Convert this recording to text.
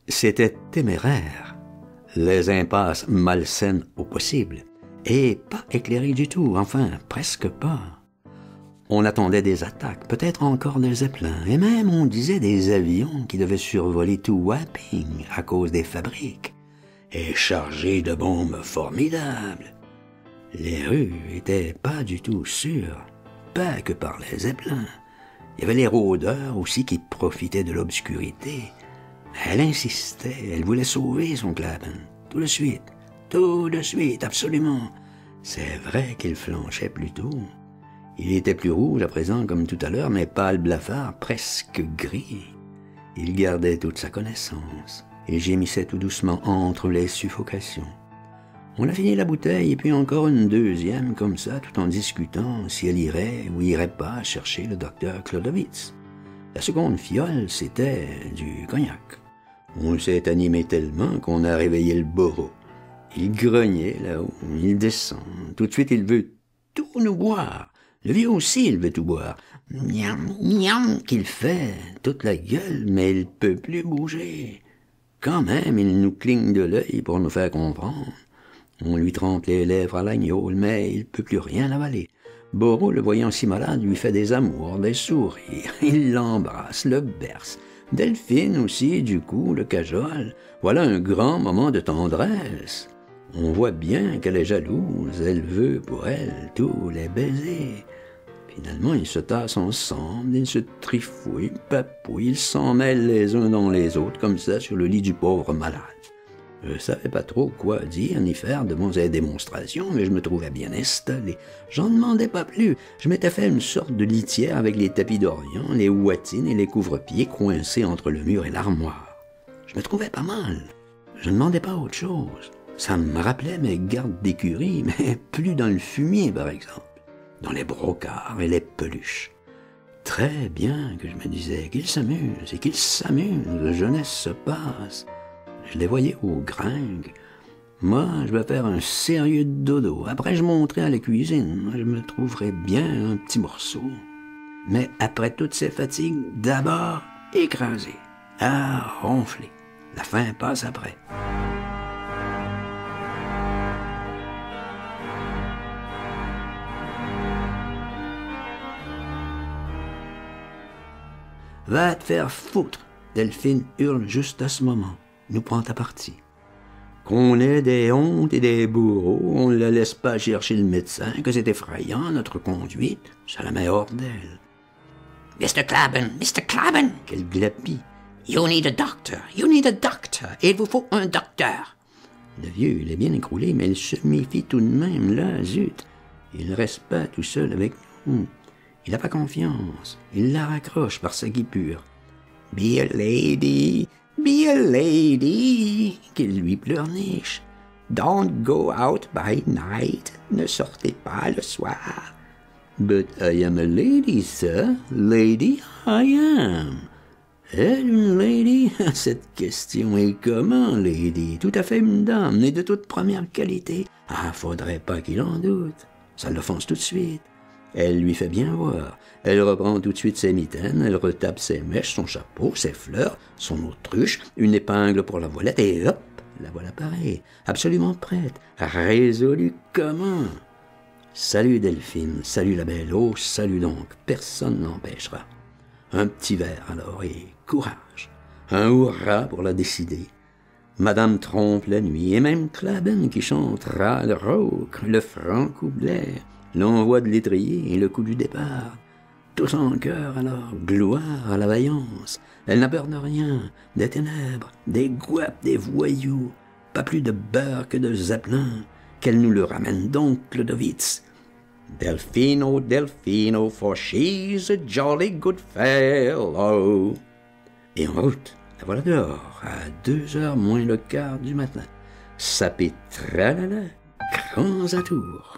C'était téméraire, les impasses malsaines au possible, et pas éclairées du tout, enfin, presque pas. On attendait des attaques, peut-être encore des zeppelins, et même on disait des avions qui devaient survoler tout Wapping à cause des fabriques, et chargés de bombes formidables. Les rues étaient pas du tout sûres, pas que par les zeppelins. Il y avait les rôdeurs aussi qui profitaient de l'obscurité. Elle insistait, elle voulait sauver son Clapham, tout de suite, absolument. C'est vrai qu'il flanchait plus tôt. Il était plus rouge à présent comme tout à l'heure, mais pâle blafard, presque gris. Il gardait toute sa connaissance et gémissait tout doucement entre les suffocations. On a fini la bouteille et puis encore une deuxième comme ça, tout en discutant si elle irait ou irait pas chercher le docteur Chlodovitz. La seconde fiole, c'était du cognac. On s'est animé tellement qu'on a réveillé le bourreau. Il grognait là-haut, il descend. Tout de suite, il veut tout nous boire. Le vieux aussi, il veut tout boire. Miam, miam, qu'il fait, toute la gueule, mais il peut plus bouger. Quand même, il nous cligne de l'œil pour nous faire comprendre. On lui trempe les lèvres à l'agneau, mais il peut plus rien avaler. Bourreau, le voyant si malade, lui fait des amours, des sourires. Il l'embrasse, le berce. Delphine aussi, du coup, le cajole. Voilà un grand moment de tendresse. On voit bien qu'elle est jalouse, elle veut pour elle tous les baisers. Finalement, ils se tassent ensemble, ils se trifouillent, papouillent, ils s'en mêlent les uns dans les autres, comme ça, sur le lit du pauvre malade. Je savais pas trop quoi dire ni faire devant ces démonstrations, mais je me trouvais bien installé. J'en demandais pas plus. Je m'étais fait une sorte de litière avec les tapis d'Orient, les ouatines et les couvre-pieds coincés entre le mur et l'armoire. Je me trouvais pas mal. Je ne demandais pas autre chose. Ça me rappelait mes gardes d'écurie, mais plus dans le fumier, par exemple. Dans les brocarts et les peluches. Très bien que je me disais qu'ils s'amusent et qu'ils s'amusent, la jeunesse se passe. Je les voyais aux gringues. Moi, je vais faire un sérieux dodo. Après, je monterai à la cuisine. Je me trouverai bien un petit morceau. Mais après toutes ces fatigues, d'abord écraser, à ronfler. La faim passe après. Va te faire foutre, Delphine hurle juste à ce moment. Nous prend à partie. Qu'on ait des hontes et des bourreaux, on ne la laisse pas chercher le médecin, que c'est effrayant, notre conduite, ça la met hors d'elle. Mr. Clapham, Qu'elle glapit. you need a doctor, il vous faut un docteur. Le vieux, il est bien écroulé, mais il se méfie tout de même, là, zut. Il ne reste pas tout seul avec nous. Il n'a pas confiance. Il la raccroche par sa guipure. Be a lady, qu'il lui pleurniche. Don't go out by night, ne sortez pas le soir. But I am a lady, sir, lady I am. Elle, une lady? Cette question est comment, lady? Tout à fait une dame, et de toute première qualité. Ah, faudrait pas qu'il en doute. Ça l'offense tout de suite. Elle lui fait bien voir. Elle reprend tout de suite ses mitaines, elle retape ses mèches, son chapeau, ses fleurs, son autruche, une épingle pour la voilette, et hop, la voilà parée, absolument prête, résolue comment. Salut Delphine, salut la belle, oh salut donc, personne n'empêchera. Un petit verre alors, et courage. Un hurrah pour la décider. Madame trompe la nuit, et même Clapham qui chantera le rauque, le franc couplet, l'envoi de l'étrier et le coup du départ. Tous en chœur alors, gloire à la vaillance. Elle n'a peur de rien, des ténèbres, des guapes, des voyous. Pas plus de beurre que de zeppelin. Qu'elle nous le ramène donc, Chlodovitz. Delphino, Delphino, for she's a jolly good fellow. Et en route, la voilà dehors, à 2h moins le quart du matin. Sapé tralala, grands atours.